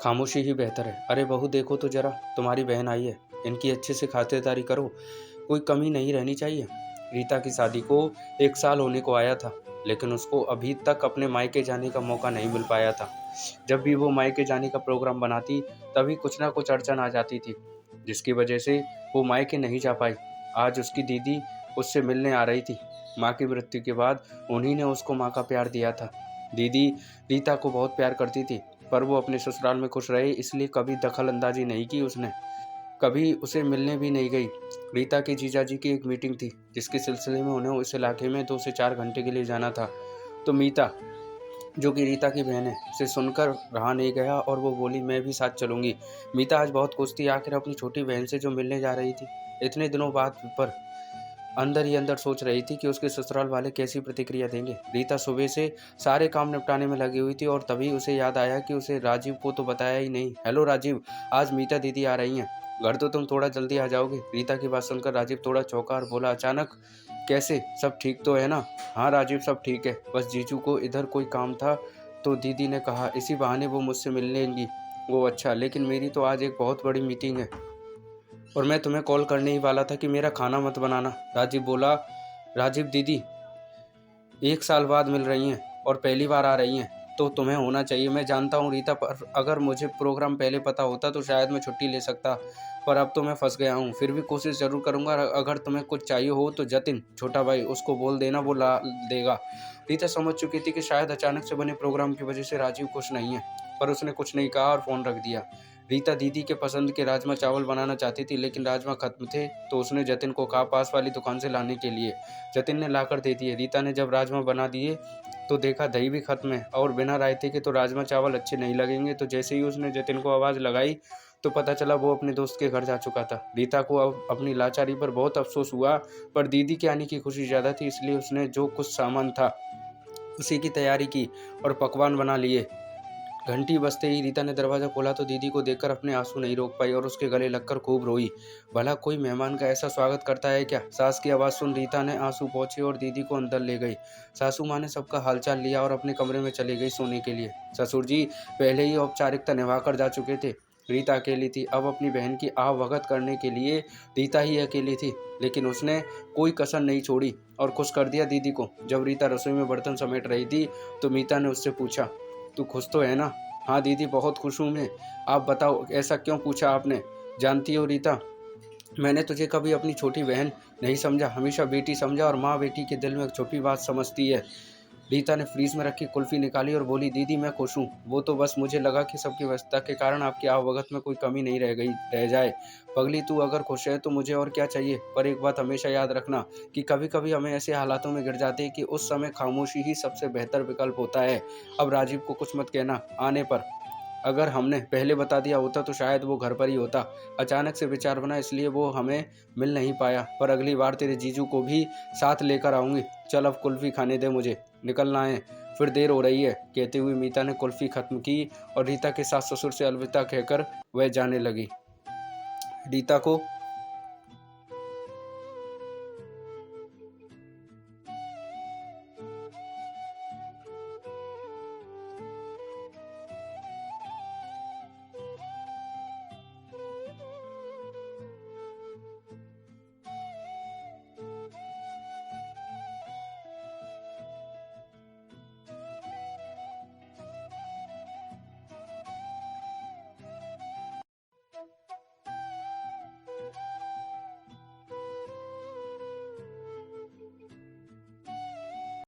खामोशी ही बेहतर है। अरे बहू देखो तो जरा, तुम्हारी बहन आई है, इनकी अच्छे से खातिरदारी करो, कोई कमी नहीं रहनी चाहिए। रीता की शादी को 1 साल होने को आया था, लेकिन उसको अभी तक अपने मायके जाने का मौका नहीं मिल पाया था। जब भी वो मायके जाने का प्रोग्राम बनाती, तभी कुछ ना कुछ अड़चन आ जाती थी, जिसकी वजह से वो मायके नहीं जा पाई। आज उसकी दीदी उससे मिलने आ रही थी। माँ की मृत्यु के बाद उन्हीं ने उसको माँ का प्यार दिया था। दीदी रीता को बहुत प्यार करती थी, पर वो अपने ससुराल में खुश रहे इसलिए कभी दखल अंदाजी नहीं की उसने, कभी उसे मिलने भी नहीं गई। रीता के जीजाजी की एक मीटिंग थी, जिसके सिलसिले में उन्हें उस इलाके में 2 से 4 घंटे के लिए जाना था। तो मीता, जो कि रीता की बहन है, उसे सुनकर रहा नहीं गया और वो बोली, मैं भी साथ चलूंगी। मीता आज बहुत खुश थी, आखिर अपनी छोटी बहन से जो मिलने जा रही थी। इतने दिनों बाद, पर अंदर ही अंदर सोच रही थी कि उसके ससुराल वाले कैसी प्रतिक्रिया देंगे। रीता सुबह से सारे काम निपटाने में लगी हुई थी और तभी उसे याद आया कि उसे राजीव को तो बताया ही नहीं। हेलो राजीव, आज मीता दीदी आ रही हैं, घर तो तुम थोड़ा जल्दी आ जाओगे। रीता की बात सुनकर राजीव थोड़ा चौंका और बोला, अचानक कैसे, सब ठीक तो है ना? हाँ राजीव, सब ठीक है, बस जीजू को इधर कोई काम था तो दीदी ने कहा इसी बहाने वो मुझसे मिल लेंगी। वो अच्छा, लेकिन मेरी तो आज एक बहुत बड़ी मीटिंग है और मैं तुम्हें कॉल करने ही वाला था कि मेरा खाना मत बनाना। राजीव बोला, राजीव दीदी 1 साल बाद मिल रही हैं और पहली बार आ रही हैं, तो तुम्हें होना चाहिए। मैं जानता हूँ रीता, पर अगर मुझे प्रोग्राम पहले पता होता तो शायद मैं छुट्टी ले सकता, पर अब तो मैं फंस गया हूँ। फिर भी कोशिश ज़रूर करूँगा। अगर तुम्हें कुछ चाहिए हो तो जतिन, छोटा भाई, उसको बोल देना, वो ला देगा। रीता समझ चुकी थी कि शायद अचानक से बने प्रोग्राम की वजह से राजीव खुश नहीं है, पर उसने कुछ नहीं कहा और फ़ोन रख दिया। रीता दीदी के पसंद के राजमा चावल बनाना चाहती थी, लेकिन राजमा खत्म थे, तो उसने जतिन को कहा पास वाली दुकान से लाने के लिए। जतिन ने लाकर दे दिए। रीता ने जब राजमा बना दिए तो देखा दही भी खत्म है और बिना रायते के तो राजमा चावल अच्छे नहीं लगेंगे। तो जैसे ही उसने जतिन को आवाज़ लगाई तो पता चला वो अपने दोस्त के घर जा चुका था। रीता को अब अपनी लाचारी पर बहुत अफसोस हुआ, पर दीदी के आने की खुशी ज़्यादा थी, इसलिए उसने जो कुछ सामान था उसी की तैयारी की और पकवान बना लिए। घंटी बजते ही रीता ने दरवाज़ा खोला तो दीदी को देखकर अपने आंसू नहीं रोक पाई और उसके गले लगकर खूब रोई। भला कोई मेहमान का ऐसा स्वागत करता है क्या? सास की आवाज़ सुन रीता ने आंसू पोंछे और दीदी को अंदर ले गई। सासू माँ ने सबका हालचाल लिया और अपने कमरे में चली गई सोने के लिए। ससुर जी पहले ही औपचारिकता निभाकर जा चुके थे। रीता अकेली थी। अब अपनी बहन की आवभगत करने के लिए रीता ही अकेली थी, लेकिन उसने कोई कसर नहीं छोड़ी और खुश कर दिया दीदी को। जब रीता रसोई में बर्तन समेट रही थी तो मीता ने उससे पूछा, तू खुश तो है ना? हाँ दीदी, बहुत खुश हूँ मैं। आप बताओ, ऐसा क्यों पूछा आपने? जानती हो रीता, मैंने तुझे कभी अपनी छोटी बहन नहीं समझा, हमेशा बेटी समझा और माँ बेटी के दिल में एक छोटी बात समझती है। रीता ने फ्रीज में रखी कुल्फी निकाली और बोली, दीदी मैं खुश हूँ। वो तो बस मुझे लगा कि सबकी व्यस्तता के कारण आपकी आवभगत में कोई कमी नहीं रह जाए। पगली, तू अगर खुश है तो मुझे और क्या चाहिए। पर एक बात हमेशा याद रखना कि कभी कभी हमें ऐसे हालातों में गिर जाते हैं कि उस समय खामोशी ही सबसे बेहतर विकल्प होता है। अब राजीव को कुछ मत कहना आने पर। अगर हमने पहले बता दिया होता तो शायद वो घर पर ही होता। अचानक से विचार बना, इसलिए वो हमें मिल नहीं पाया, पर अगली बार तेरे जीजू को भी साथ लेकर आऊँगी। चल अब कुल्फ़ी खाने दे मुझे, निकलना है, फिर देर हो रही है। कहते हुए मीता ने कुल्फ़ी ख़त्म की और रीता के सास ससुर से अलविदा कहकर वह जाने लगी। रीता को